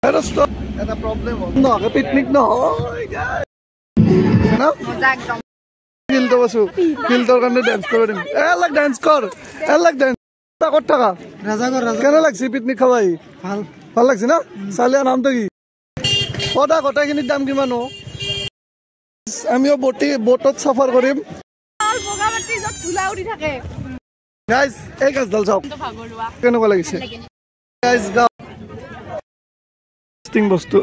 এটা প্ৰব্লেম হ'ল নহয় পিকনিক নহয় ফিল্ডত আছো ফিল্ডৰ কাৰণে ডান্স কৰি দিম এলাক ডান্স কৰ এলাক ডান্স ক'ত থাকা কেনে লাগছে পিকনিক খাবাই ভাল ভাল লাগছে না চালিয়া নামটো কি কটা গোটেইখিনিৰ দাম কিমান হ আমিও বোটত চাফাৰ কৰিম গাইজ এই গাছডাল চাওক কেনেকুৱা লাগিছে গাইজ বস্তু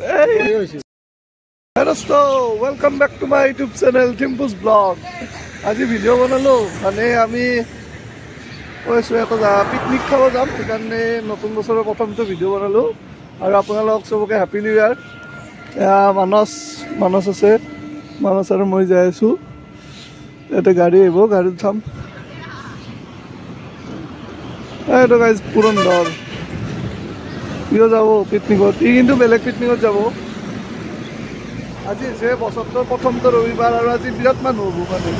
welcome back to my YouTube channel Timpu's blog আজি ভিডিও বনালো মানে আমি কৈছো এটা পিকনিক খাব যাম সেইকাৰণে নতুন বছৰৰ প্ৰথমটো ভিডিও বনালো আৰু আপোনালোক সবকে হ্যাপি নিউ ইয়াৰ মানস আছে মানস আৰু মই যাই আছো এটা গাড়ী আহিব গাড়ীত থাম এইটো গাইজ পুৰন্দৰ ইও যাব পিকনিকত ই কিন্তু বেলেগ পিকনিকত যাব আজি যে বছৰটোৰ প্ৰথমটো ৰবিবাৰ আৰু আজি বিৰাট মানুহ হ'ব মানে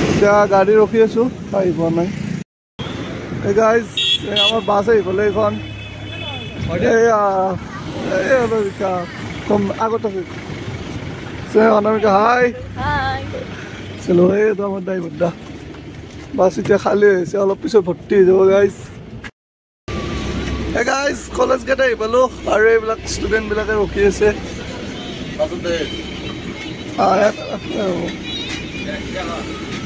এতিয়া গাড়ী ৰখি আছো আহিব নাই এই গাইজ আমাৰ বাছ আহিবলে এইখন কম আগত আছে অনামিকা হাই চলো এইটো আমাৰ ড্ৰাইভাৰ দা বাছ এতিয়া খালী হৈছে অলপ পিছত ভৰ্তি হৈ যাব গাইজ গাইজ কলেজ গেট আহি পালো আৰু এইবিলাক ষ্টুডেণ্ট বিলাকে ৰখি আছে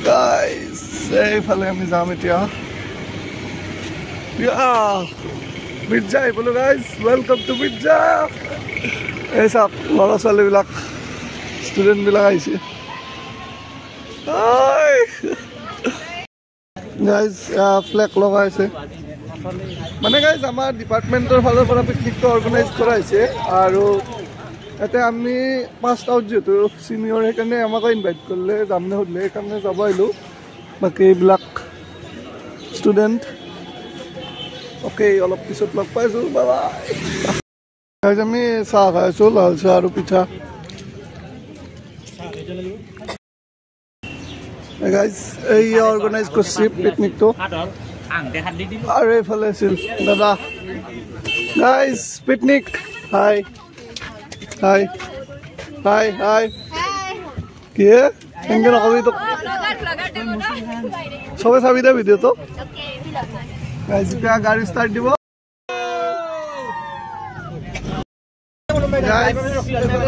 গাইজ এইফালে আমি যাম এতিয়া মিৰ্জা আহি পালো গাইজ ৱেলকাম টু মিৰ্জা এই চাওক ল'ৰা ছোৱালীবিলাক ষ্টুডেণ্ট বিলাক আহিছে গাইজ ফ্লেগ লগাইছে মানে গাইজ আমাৰ ডিপাৰ্টমেণ্টৰ ফালৰ পৰা পিকনিকটো অৰ্গেনাইজ কৰা হৈছে আৰু ইয়াতে আমি পাছ আউট যিহেতু চিনিয়ৰ সেইকাৰণে আমাকো ইনভাইট কৰিলে যাম নে সুধিলে সেইকাৰণে যাব আহিলোঁ বাকী এইবিলাক ষ্টুডেণ্ট অ'কে অলপ পিছত লগ পাইছোঁ বাবা গাইজ আমি চাহ খাই আছোঁ লাল চাহ আৰু পিঠা গাইজ এই অৰ্গেনাইজ কৰিছে পিকনিকটো আৰু এইফালে আছিল দাদা গাইজ পিকনিক হাই হাই হাই হাই কি এনেকে নকবি তোক চবে চাবি দে ভিডিঅ'টো গাইজ এতিয়া গাড়ী ষ্টাৰ্ট দিব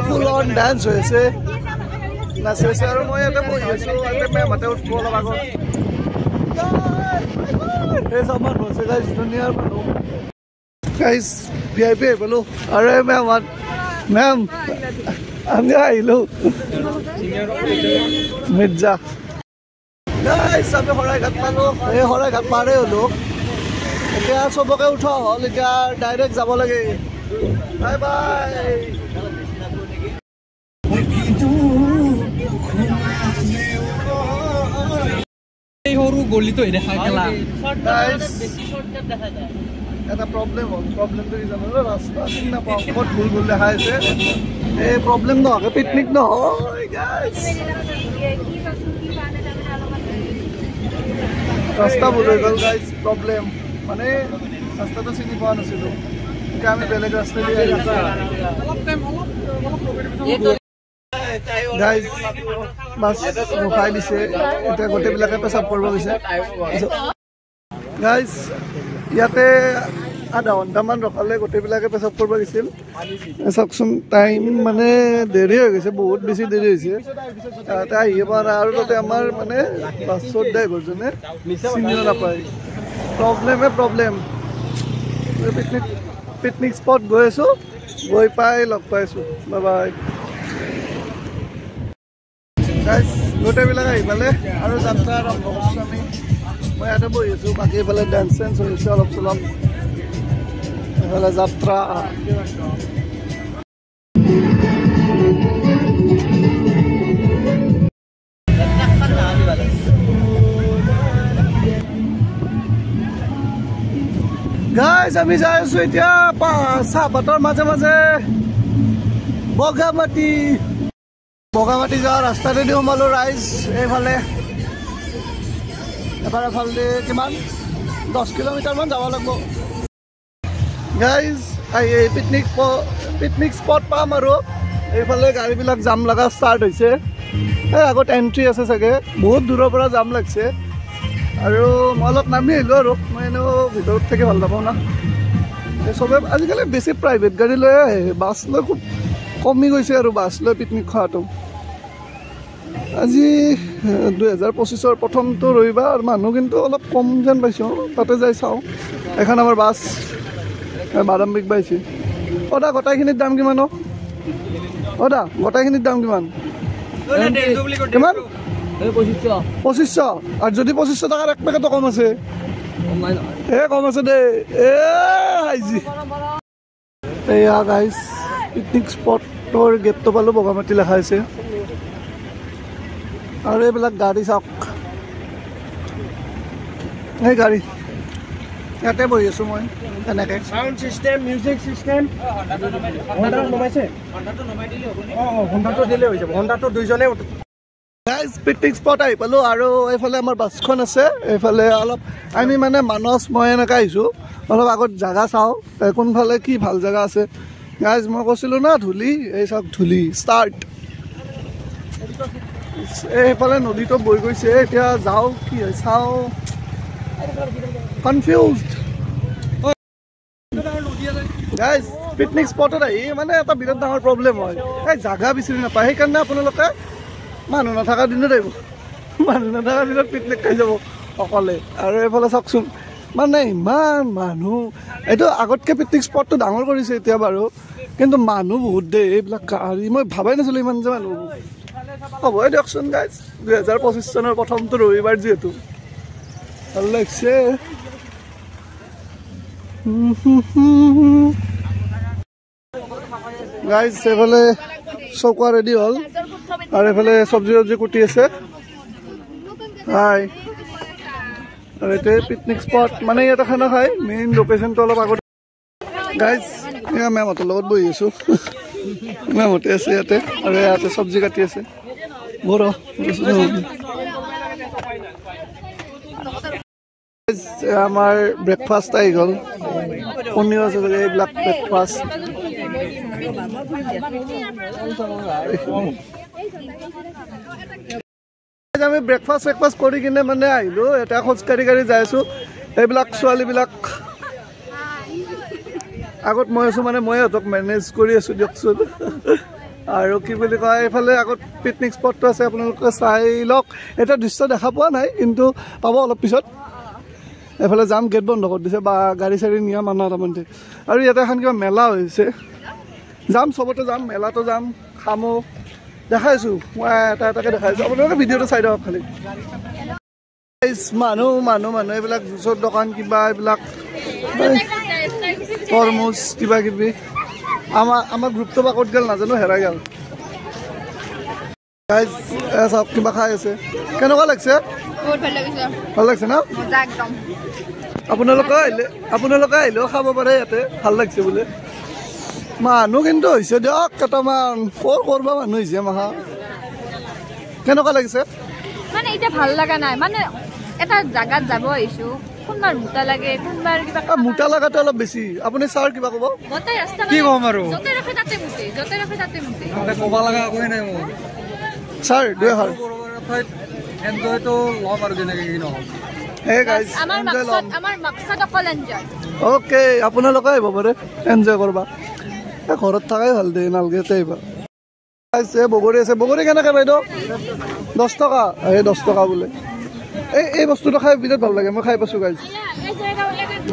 ফুল অন ডান্স হৈ আছে নাচি আছে আৰু মই ইয়াতে বহি আছো মেমহঁতে উঠিব অলপ আগত এই চব মানুহ আছে গাইজ ধুনীয়াৰ মানুহ গাইজ VIP আহি পালো আৰু এই মেম আমি আহিলো মিৰ্জা গাইজ আমি শৰাইঘাট পালো এই শৰাইঘাট পাৰেই হলো এতিয়া চবকে উঠোৱা হ'ল এতিয়া ডাইৰেক্ট যাব লাগে বাই বাই সৰু গলিটো দেখা গেলা এটা প্ৰব্লেম হ'ল প্ৰব্লেমটো কি জানো ৰাস্তা চিনি নাপাওঁ ক'ত ভুল ভুল দেখা আছে এই প্ৰব্লেম নহয় পিকনিক নহয় ৰাস্তা ভুল হৈ গ'ল গাইজ প্ৰব্লেম মানে ৰাস্তাটো চিনি পোৱা নাছিলোঁ এতিয়া আমি বেলেগ ৰাস্তা দি গাইজ বাছ ৰখাই দিছে এতিয়া গোটেইবিলাকে পেচাব কৰিব গৈছে গাইজ ইয়াতে আধা ঘণ্টামান ৰখালে গোটেইবিলাকে পেচাব কৰিব গৈছিল চাওকচোন টাইম মানে দেৰি হৈ গৈছে বহুত বেছি দেৰি হৈছে তাতে আহিব পৰা নাই আৰু তাতে আমাৰ মানে বাছৰ ড্ৰাইভাৰজনে চিনিও নাপায় প্ৰব্লেম পিকনিক স্পট গৈ আছোঁ গৈ পাই লগ পাইছোঁ বাই বাই গাইজ গোটেইবিলাক আহি পালে আৰু যাত্ৰা আৰম্ভ কৰিছোঁ আমি মই ইয়াতে বহি আছোঁ বাকী এইফালে ডান্স চেন্স হৈ আছে অলপ চলপ এইফালে যাত্ৰা গাইজ আমি যাই আছোঁ এতিয়া চাহপাতৰ মাজে মাজে বগামাটি যোৱা ৰাস্তাতেদি সোমালো ৰাইজ এইফালে এবাৰ এফালে কিমান 10 কিলোমিটাৰমান যাব লাগিব গাইজ এই পিকনিক স্পট পাম আৰু এইফালে গাড়ীবিলাক জাম লগা ষ্টাৰ্ট হৈছে এই আগত এণ্ট্ৰি আছে চাগে বহুত দূৰৰ পৰা জাম লাগছে আৰু মই অলপ নামি আহিলোঁ আৰু মই এনেও ভিতৰত থাকি ভাল নাপাওঁ না চবে আজিকালি বেছি প্ৰাইভেট গাড়ী লৈ আহে বাছ লৈ খুব কমি গৈছে আৰু বাছ লৈ পিকনিক খোৱাটো আজি 2025 প্ৰথমটো ৰবিবাৰ মানুহ কিন্তু অলপ কম যেন পাইছোঁ তাতে যাই চাওঁ এখন আমাৰ বাছ বাদামবিক পাইছে অদা গোটাইখিনিৰ দাম কিমান অদা গোটাইখিনিৰ দাম কিমান কিমান 2500 আৰু যদি 2500 টকাৰ এক পেকেটো কম আছে কম আছে দে এয়া গাইজ পিকনিক স্পটৰ গেটটো পালোঁ বগামাটি লেখা আছে আৰু এইবিলাক গাড়ী চাওক এই গাড়ী ইয়াতে বহি আছোঁ মই তেনেকৈ সাউন্ড সিস্টেম মিউজিক সিস্টেম হন্ডাটো নমাইছে হন্ডাটো দিলে হৈ যাব হন্ডাটো দুইজনে গাইজ পিকনিক স্পট আহি পালোঁ আৰু এইফালে আমাৰ বাছখন আছে এইফালে অলপ আমি মানে মানস মই এনেকৈ আহিছোঁ অলপ আগত জেগা চাওঁ কোনফালে কি ভাল জেগা আছে গাইজ মই কৈছিলোঁ না ধূলি এই চাওক ধূলি ষ্টাৰ্ট এইফালে নদীটো বৈ গৈছে এতিয়া যাওঁ কি হয় চাওঁ কনফিউজড গাইজ পিকনিক স্পটত আহি মানে এটা বিৰাট ডাঙৰ প্ৰব্লেম হয় এই জাগা বিচাৰি নাপায় সেইকাৰণে আপোনালোকে মানুহ নথকা দিনত আহিব মানুহ নথকা দিনত পিকনিক খাই যাব অকলে আৰু এইফালে চাওকচোন মানে ইমান মানুহ এইটো আগতকৈ পিকনিক স্পটটো ডাঙৰ কৰিছে এতিয়া বাৰু কিন্তু মানুহ বহুত দেই এইবিলাক গাড়ী মই ভাবাই নাছিলোঁ ইমান যে মানুহ হ'বই দিয়কচোন গাইজ 2025 চনৰ প্ৰথমটো ৰবিবাৰ যিহেতু ভাল লাগিছে গাইজ এইফালে চৌকা ৰেডি হ'ল আৰু এইফালে চব্জি চব্জি কুটি আছে হাই আৰু এতিয়া পিকনিক স্পট মানে ইয়াতে খানা খাই মেইন লোকেশ্যনটো অলপ আগত গাইজ এয়া মেমহঁতৰ লগত বহি আছোঁ মেমহঁতে আছে ইয়াতে আৰু ইয়াতে চব্জি কাটি আছে বৰ আমাৰ ব্ৰেকফাষ্ট আহি গ'ল পনীৰ আছে এইবিলাক ব্ৰেকফাষ্ট আমি ব্ৰেকফাষ্ট কৰি কিনে মানে আহিলোঁ এতিয়া খোজকাঢ়ি যাই আছোঁ এইবিলাক ছোৱালীবিলাক আগত মই আছোঁ মানে মই সিহঁতক মেনেজ কৰি আছোঁ দিয়কচোন আৰু কি বুলি কয় এইফালে আগত পিকনিক স্পটটো আছে আপোনালোকে চাই লওক এটা দৃশ্য দেখা পোৱা নাই কিন্তু পাব অলপ পিছত এইফালে যাম গেট বন্ধ কৰি দিছে বা গাড়ী চাড়ী নিয়া মানুহ তাৰমানে আৰু ইয়াতে এখন কিবা মেলা হৈছে যাম চবতে যাম মেলাটো যাম খামো দেখাইছোঁ মই এটাকৈ দেখাইছোঁ আপোনালোকে ভিডিঅ'টো চাই দিয়ক খালি মানুহ এইবিলাক জুচৰ দোকান কিবা এইবিলাক তৰমুজ কিবা কিবি আমাৰ গ্ৰুপটো বা ক'ত গ'ল নাজানো হেৰাই গ'ল গাইজ চাওক কিবা খাই আছে কেনেকুৱা লাগিছে ভাল লাগিছে ন আপোনালোকে আহিলেও খাব পাৰে ইয়াতে ভাল লাগিছে বোলে মানুহ কিন্তু হৈছে দিয়ক কেইটামান কৰবা মানুহ হৈছে মাহা কেনেকুৱা লাগিছে মানে এতিয়া ভাল লগা নাই মানে এটা জাগাত যাব আহিছো কোনবাৰ মোটা লাগে কোনবাৰ কিবা মোটা লাগাটো অলপ বেছি আপুনি ছাৰ কিবা ক'ব গোটেই ৰাস্তা কি ক'ম আৰু য'তে ৰাখে তাতে মুতে ক'ব লগা একোৱে নাই মোৰ ছাৰ দুই হাজাৰ এনজয়টো ল'ম আৰু যেনেকৈ কি নহওক আমাৰ মাকসাদ অকল এনজয় অ'কে আপোনালোকে আহিব পাৰে এনজয় কৰবা ঘৰত থকাই ভাল দে নালগে আহিবা বগৰী আছে বগৰী কেনেকৈ বাইদেউ 10 টকা এই 10 টকা বোলে এই বস্তুটো খাই বিৰাট ভাল লাগে মই খাই পাইছোঁ গাইজ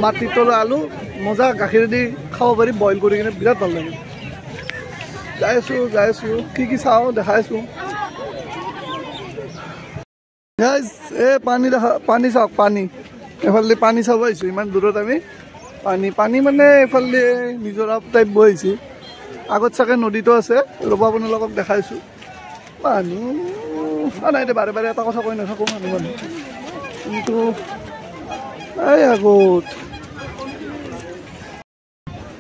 মাটিৰ তলৰ আলু মজা গাখীৰেদি খাব পাৰি বইল কৰি কিনে বিৰাট ভাল লাগে যাই আছোঁ কি চাওঁ দেখাই আছোঁ গাইজ এই পানী চাওক পানী এইফালে পানী চাব আহিছোঁ ইমান দূৰত আমি পানী মানে এইফালে নিজৰা টাইপ বৈ আহিছে আগত চাগে নদীটো আছে ৰ'ব আপোনালোকক দেখাইছোঁ মানুহ নাই এতিয়া বাৰে বাৰে এটা কথা কৈ নাথাকোঁ মানুহ কিন্তু এই আগত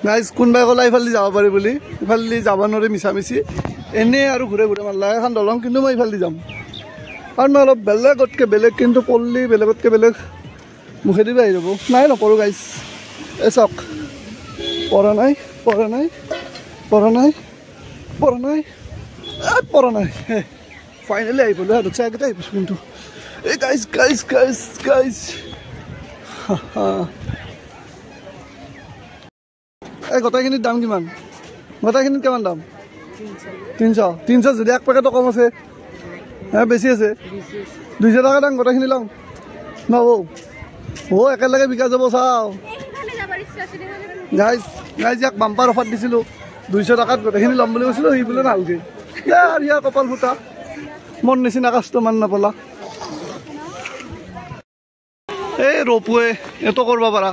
গাইজ কোনোবাই ক'লা ইফালে যাব পাৰি বুলি ইফালে যাব নোৱাৰি মিছামিছি এনেই আৰু ঘূৰে মাৰিলা এখন দলং কিন্তু মই ইফালে যাম কাৰণ মই অলপ বেলেগ কিন্তু পল্লী বেলেগতকৈ বেলেগ মুখেদি আহি যাব নাই নকৰোঁ গাইজ এই চাওক পৰা নাই পৰা নাই পৰা নাই পৰা নাই পৰা নাই ফাইনেলি আহি পালোঁ আৰু চাগতে আহি পাইছোঁ কিন্তু এই গাইজ গাইজ গাইজ গাইজ এই গোটেইখিনিৰ দাম কিমান গোটেইখিনিত কিমান দাম 300 যদি এক পেকেটো কম আছে বেছি আছে 200 টকা দাম গোটেইখিনি ল'ম নহ'ব একেলগে বিকা যাব চাওঁ গাইজ গাইজ ইয়াক বাম্পাৰ অফাৰ দিছিলোঁ 200 টকাত গোটেইখিনি ল'ম বুলি কৈছিলোঁ সি বোলে নালগে ইয়াৰ ইয়াৰ কপাল ফুটা মোৰ নিচিনা কাষ্টমাৰ নাপালা এই ৰূপৱে এইটো কৰিব পাৰা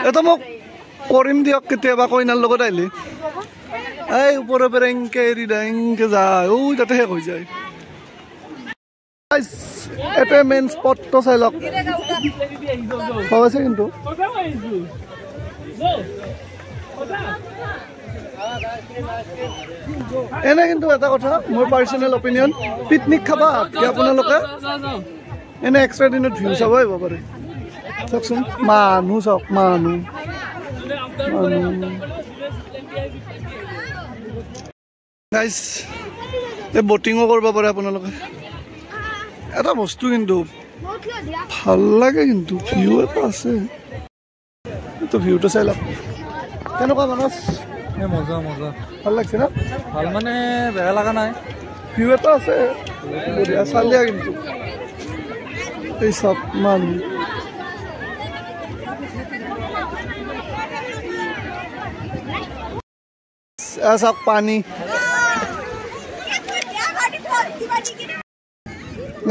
এইটো মোক কৰিম দিয়ক কেতিয়াবা কইনাৰ লগত আহিলে এই ওপৰৰ পৰা এংকে এৰি দা এংকে যায় তাতে শেষ হৈ যায় এটা মেইন স্পটটো চাই লওক আছে কিন্তু এনে কিন্তু এটা কথা মোৰ পাৰ্চনেল অপিনিয়ন পিকনিক খাবা আপোনালোকে এনে এক্সট্ৰা দিনত ভিউ চাব আহিব পাৰে চাওকচোন মানুহ চাওক মানুহ গাইজ এই বটিঙো কৰিব পাৰে আপোনালোকে এটা বস্তু কিন্তু ভাল লাগে কিন্তু ভিউ এটা আছে তো ভিউটো চাই লওক কেনেকুৱা মানস মজা মজা ভাল লাগছে না ভাল মানে বেয়া লগা নাই ভিউ এটা আছে বঢ়িয়া চাল দিয়া কিন্তু এই চব মানুহ চাওক পানী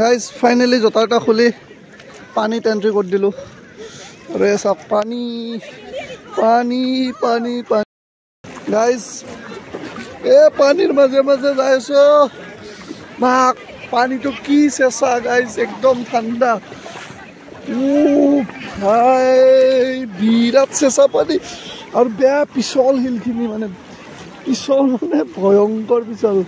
গাইজ ফাইনেলি জোতা এটা খুলি পানীত এণ্ট্ৰি কৰি দিলোঁ আৰু এই চাওক পানী পানী পানী পানী গাইজ এই পানীৰ মাজে মাজে যাই আছো মাক পানীটো কি চেঁচা গাইজ একদম ঠাণ্ডা ভাই বিৰাট চেঁচা পানী আৰু বেয়া পিছল শিলখিনি মানে পিছল মানে ভয়ংকৰ পিছল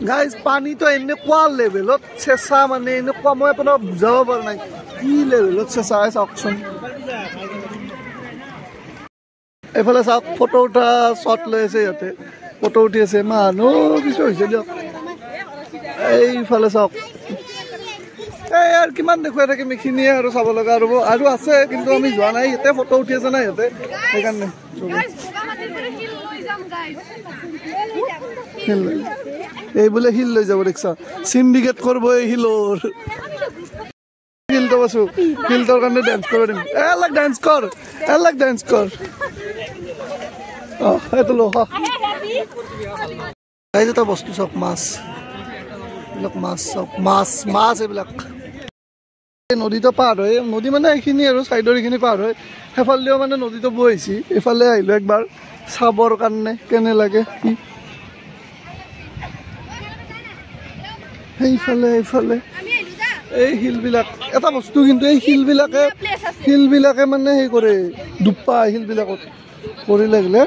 গাইজ পানীটো এনেকুৱা লেভেলত চেঁচা মানে এনেকুৱা মই আপোনাক বুজাব পৰা নাই কি লেভেলত চেঁচা চাওকচোন এইফালে চাওক ফটো উঠা শ্বট লৈ আছে ইয়াতে ফটো উঠি আছে মানুহ কিছু হৈছে দিয়ক এইফালে চাওক এই আৰু কিমান দেখুৱাই থাকিম এইখিনিয়ে আৰু চাব লগা আৰু আছে কিন্তু আমি যোৱা নাই ইয়াতে ফটো উঠি আছে না ইয়াতে সেইকাৰণে এই বোলে শিল লৈ যাব দেখিছা চিণ্ডিকেট কৰিব এই শিলৰ শিলটো পাইছো শিলটোৰ কাৰণে ডেন্স কৰিব দিম এলাক ডেন্স কৰ ডেন্স কৰ এইটো লো এটা বস্তু চাওক মাছ এইবিলাক মাছ চাওক মাছ এইবিলাক নদীটো পাৰ হয় নদী মানে এইখিনি আৰু চাইডৰ এইখিনি পাৰ হয় সেইফালেও মানে নদীটো বৈ আহিছে এইফালে আহিলোঁ একবাৰ চাবৰ কাৰণে কেনে লাগে সেইফালে এইফালে এই শিলবিলাক এটা বস্তু কিন্তু এই শিলবিলাকে মানে সেই কৰে ডুব পায় শিলবিলাকত পৰি লাগিলে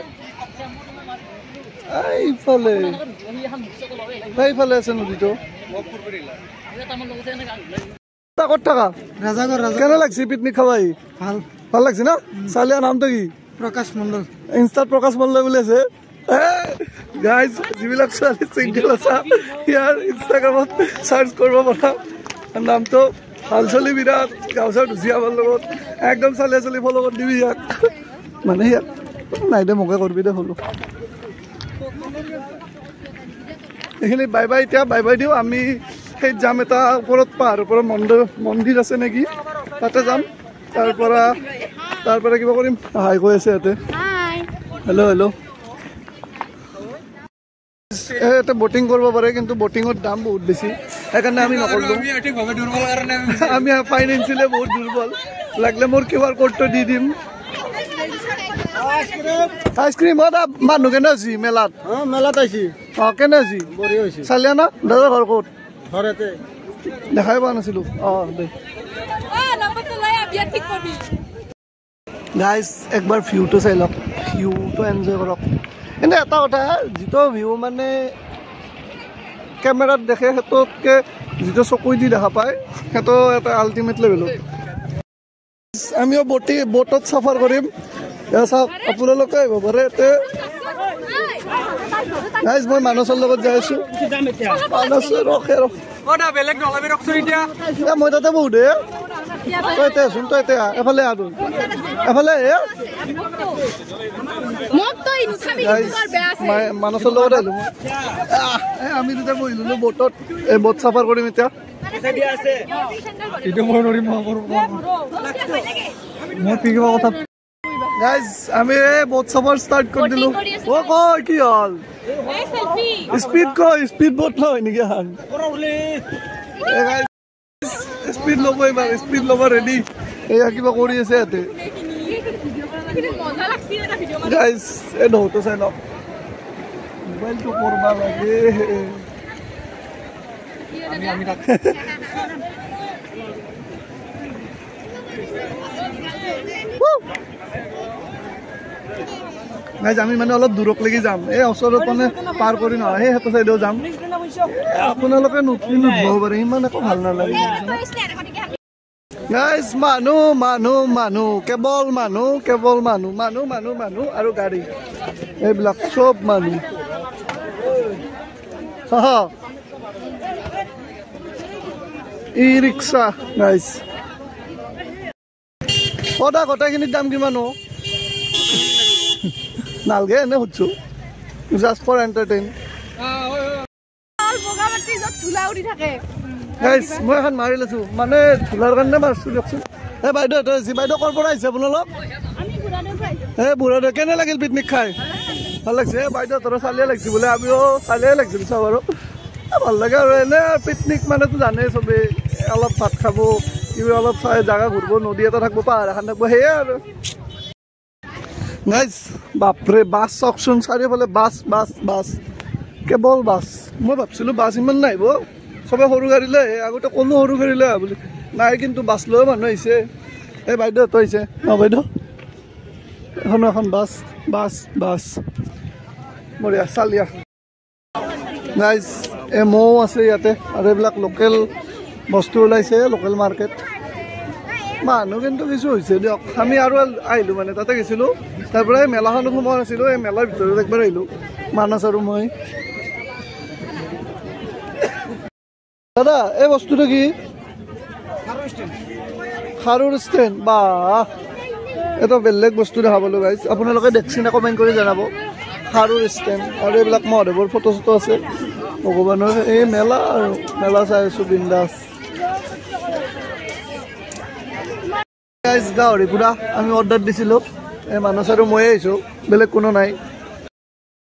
এইফালে আছে নদীটো ক'ত থাকা কেনে লাগছে পিকনিক খাবাই ভাল লাগছে না চালিয়া নামটো কি প্ৰকাশ মণ্ডল ইনষ্টাত প্ৰকাশ মণ্ডল বুলি আছে গাইজ যিবিলাক ছোৱালী চিংগল আছা ইয়াৰ ইনষ্টাগ্ৰামত চাৰ্চ কৰিব পৰা নামটো ভাল চলি বিৰাট গাঁওচাৰ ধুচিয়া ভাল লগত একদম চালিয়া চলি ফল কৰি দিবি ইয়াক মানে ইয়াক নাই দে মোকে কৰিবি দে ফলো এইখিনি বাই বাই এতিয়া বাই বাই দিওঁ আমি সেই যাম এটা ওপৰত পাহাৰৰ ওপৰত মন্দিৰ আছে নেকি তাতে যাম তাৰ পৰা কিবা কৰিম হাই কৈ আছে ইয়াতে হেল্ল' ইয়াতে বটিং কৰিব পাৰে কিন্তু বটিঙৰ দাম বহুত বেছি সেইকাৰণে আমি নকৰিলোঁ আমি ফাইনেন্সিয়েলি বহুত দুৰ্বল লাগিলে মোৰ QR কোডটো দি দিম আইচক্ৰীম মানুহ কেনে আছে মেলাত মেলাত আহিছি কেনে আছে বঢ়িয়া হৈছে চালিয়া না দাদাৰ ঘৰ ক'ত ঘৰতে দেখাই পোৱা নাছিলোঁ দে গাইজ একবাৰ ভিউটো চাই লওক ভিউটো এনজয় কৰক এনে এটা কথা যিটো ভিউ মানে কেমেৰাত দেখে সেইটোতকৈ যিটো চকুই দি দেখা পায় সেইটো এটা আল্টিমেট লেভেলত আমিও বোটত চাফাৰ কৰিম চাওক আপোনালোকে আহিব পাৰে গাইজ মই মানসৰ লগত যাই আছো মানস ৰখে মই তাতে বহু দে তই এতিয়া আছোন তই এতিয়া এফালে আৰু এফালে মানসৰ লগত আহিলো আমি যেতিয়া বহিলো বোটত বোট চাফাৰ কৰিম এতিয়া গাইজ আমি বোট চাফাৰ ষ্টাৰ্ট কৰি দিলো অ কয় কি হল স্পীড বোট নহয় নেকি স্পীড ল'ব এইবাৰ স্পীড ল'ব ৰেডি এয়া কিবা কৰি আছে ইয়াতে গাইজ এই ঢৌটো চাই লওক মোবাইলটো কৰবা লাগে গাইজ আমি মানে অলপ দূৰক লাগি যাম এই ওচৰত মানে পাৰ কৰি নহয় সেই সেইটো চাইডেও যাম আপোনালোকে নুঠিব পাৰে ইমান একো ভাল নালাগে গাইজ মানুহ মানুহ মানুহ কেৱল মানুহ কেৱল মানুহ মানুহ মানুহ মানুহ আৰু গাড়ী এইবিলাক চব মানুহ ই ৰিক্সা গাইজ সদা গোটেইখিনিৰ দাম কিমান নালগে এনে সুধছো জাষ্ট ফৰ এণ্টাৰটেইন মই এখন মাৰি লৈছো মানে ধূলাৰ কাৰণে মাৰিছো দিয়কচোন এই বাইদেউ যি বাইদেউ ক'ৰ পৰা আহিছে আপোনালোক এই বুঢ়া কেনে লাগিল পিকনিক খাই ভাল লাগিছে বাইদেউ তোৰ চালিয়ে লাগিছে বোলে আমিও চালিয়ে লাগিছিল চাব আৰু ভাল লাগে আৰু এনে পিকনিক মানেতো জানেই চবেই অলপ ভাত খাব কিবা অলপ চাই জাগা ঘূৰিব নদী এটা থাকিব পাহাৰ এখন থাকিব সেয়ে আৰু গাইজ বাপৰে বাছ চাওকচোন চাৰিওফালে বাছ বাছ বাছ কেৱল বাছ মই ভাবছিলো বাছ ইমান নাহিব চবে সৰু গাড়ী লৈ আহে আগতে ক'লো সৰু গাড়ী লৈ আহে বুলি নাই কিন্তু বাছ লৈ মানুহ আহিছে এই বাইদেউহঁত আহিছে ন বাইদেউ এখনো এখন বাছ বাছ বাছ বঢ়িয়া চালিয়া গাইজ এই মৌ আছে ইয়াতে আৰু এইবিলাক লোকেল বস্তু ওলাইছে লোকেল মাৰ্কেট মানুহ কিন্তু কিছু হৈছে দিয়ক আমি আৰু আহিলোঁ মানে তাতে গৈছিলোঁ তাৰ পৰা এই মেলাখনত সোমোৱা নাছিলোঁ এই মেলাৰ ভিতৰত একবাৰ আহিলোঁ মানস আৰু মই দাদা এই বস্তুটো কি খাৰুৰ ষ্টেণ্ড বা এটা বেলেগ বস্তু দেখা পালোঁ গাইজ আপোনালোকে দেখছিনে কমেণ্ট কৰি জনাব খাৰুৰ ষ্টেণ্ড আৰু এইবিলাক মহাদেৱৰ ফটো চটো আছে ভগৱানৰ এই মেলা আৰু মেলা চাই আছোঁ বিন্দাছ গাইজ গাহৰি পুৰা আমি অৰ্ডাৰ দিছিলোঁ এই মানস আৰু ময়ে আহিছোঁ বেলেগ কোনো নাই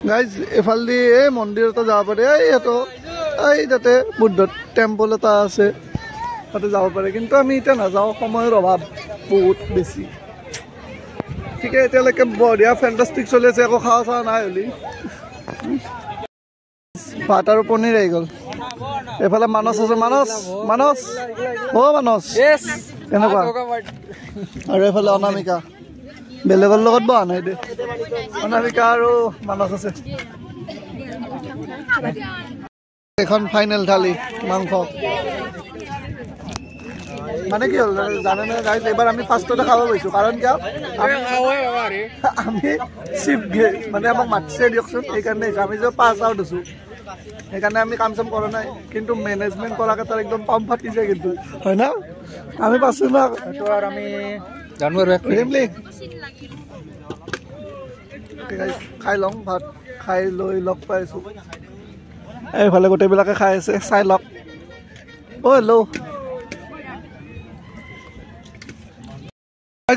গাইজ এইফালেদি এই মন্দিৰ এটা যাব পাৰে এইটো এই তাতে বুদ্ধ টেম্পল এটা আছে তাতে যাব পাৰে কিন্তু আমি এতিয়া নাযাওঁ সময়ৰ অভাৱ বহুত বেছি ঠিকে এতিয়ালৈকে বঢ়িয়া ফেণ্টাষ্টিক চলি আছে একো খাৱা চাৱা নাই হ'লি ভাত আৰু পনীৰ আহি গ'ল এইফালে মানস আছে মানস মানস অ' মানস কেনেকুৱা আৰু এইফালে অনামিকা বেলেগৰ লগত বহা নাই দে অনামিকা আৰু মানস আছে এখন ফাইনেল থালি মাংস মানে কি হ'ল জানেনে গাইজ এইবাৰ আমি ফাৰ্ষ্টতে খাব পাইছোঁ কাৰণ কিয় আমি চিপ মানে আমাক মাতিছে দিয়কচোন সেইকাৰণে আমি যে পাছ আউট হৈছোঁ সেইকাৰণে আমি কাম চাম কৰা নাই কিন্তু মেনেজমেণ্ট কৰাকেইটাৰ একদম পাম ফাটি যায় কিন্তু হয় না আমি পাইছোঁ না আমি জানো আৰু খাই লওঁ ভাত খাই লৈ লগ পাইছোঁ এইফালে গোটেইবিলাকে খাই আছে চাই লওক অ' হেল্ল'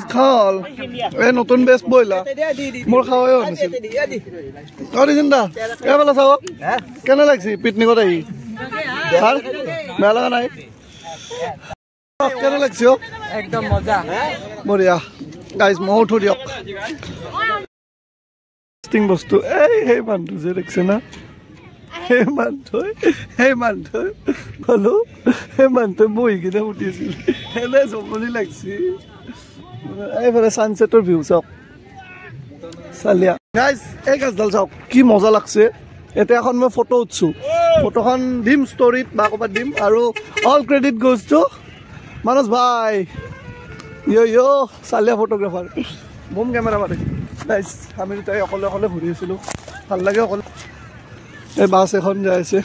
খাল এই নতুন বেষ্ট বইলা মোৰ খাৱাই শুনিছিল অঁ দিছিল দা এইফালে চাওক কেনে লাগিছে পিকনিকত আহি ভাল বেয়া লগা নাই কেনে লাগিছে একদম মজা বঢ়িয়া গাইজ মই উঠো দিয়ক বস্তু এই সেই মানুহটো যে দেখিছে না সেই মানুহটো ক'লো সেই মানুহটো বহি কিনে উঠিছিল এনে জমনি লাগছে এইফালে ছানছেটৰ ভিউ চাওক চালিয়া গাইজ এই গাছডাল চাওক কি মজা লাগছে এতিয়া এখন মই ফটো উঠছোঁ ফটোখন দিম ষ্টৰিত বা ক'ৰবাত দিম আৰু অল ক্ৰেডিট গ'জ টু মানস ভাই ইয়ো চালিয়া ফটোগ্ৰাফাৰ বুম কেমেৰা মাৰে গাইজ আমি দুটাই অকলে অকলে ঘূৰি আছিলোঁ ভাল লাগে অকলে এই বাছ এখন যাই আছে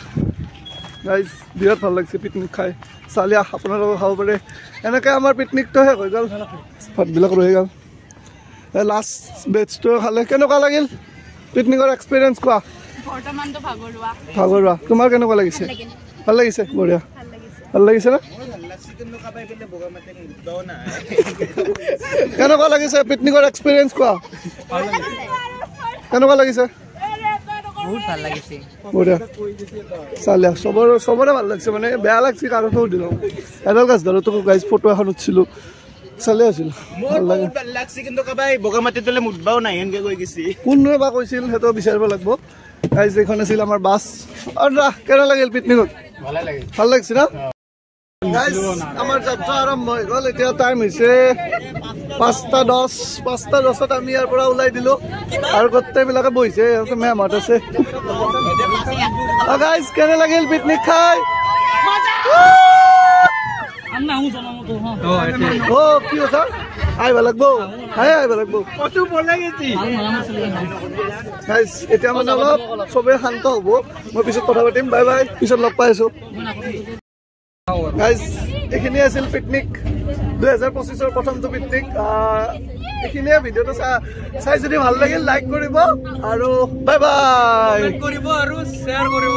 গাইজ বিৰাট ভাল লাগিছে পিকনিক খাই চালিয়া আপোনালোকে খাব পাৰে এনেকৈ আমাৰ পিকনিকটো শেষ হৈ গ'ল ভাতবিলাক ৰৈ গ'ল লাষ্ট বেটছটো খালে কেনেকুৱা লাগিল পিকনিকৰ এক্সপিৰিয়েঞ্চ কোৱা বৰ্তমানটো ভাগৰুৱা তোমাৰ কেনেকুৱা লাগিছে ভাল লাগিছে বঢ়িয়া ভাল লাগিছে না কেনেকুৱা লাগিছে পিকনিকৰ এক্সপিৰিয়েঞ্চ কোৱা কেনেকুৱা লাগিছে বহুত ভাল লাগিছে বঢ়িয়া চালিয়া চবৰে ভাল লাগিছে মানে বেয়া লাগছে কাৰণটো সুধিলোঁ এডাল গাছ ধৰোঁ তোক গাইজ ফটো এখন উঠিছিলোঁ চালিয়া আছিল ভাল লাগে কোনোৱে বা কৈছিল সেইটো বিচাৰিব লাগিব গাইজ এইখন আছিল আমাৰ বাছ আৰু কেনে লাগিল পিকনিকত ভাল লাগিছে না গাইজ আমাৰ যাত্ৰা আৰম্ভ হৈ গ'ল এতিয়া টাইম হৈছে 5:10 আমি ইয়াৰ পৰা ওলাই দিলোঁ আৰু গোটেইবিলাকে বহিছে মেমহঁত আছে গাইজ কেনে লাগিল পিকনিক খাই কি কথা আহিব লাগিব আহিব লাগিব এতিয়া মানে অলপ চবেই শান্ত হ'ব মই পিছত কথা পাতিম বাই বাই পিছত লগ পাই আছো গাইজ এইখিনিয়ে আছিল পিকনিক 2025ৰ প্ৰথমটো পিকনিক এইখিনিয়ে ভিডিঅ'টো চাই যদি ভাল লাগিল লাইক কৰিব আৰু বাই বাই কৰিব আৰু শ্বেয়াৰ কৰিব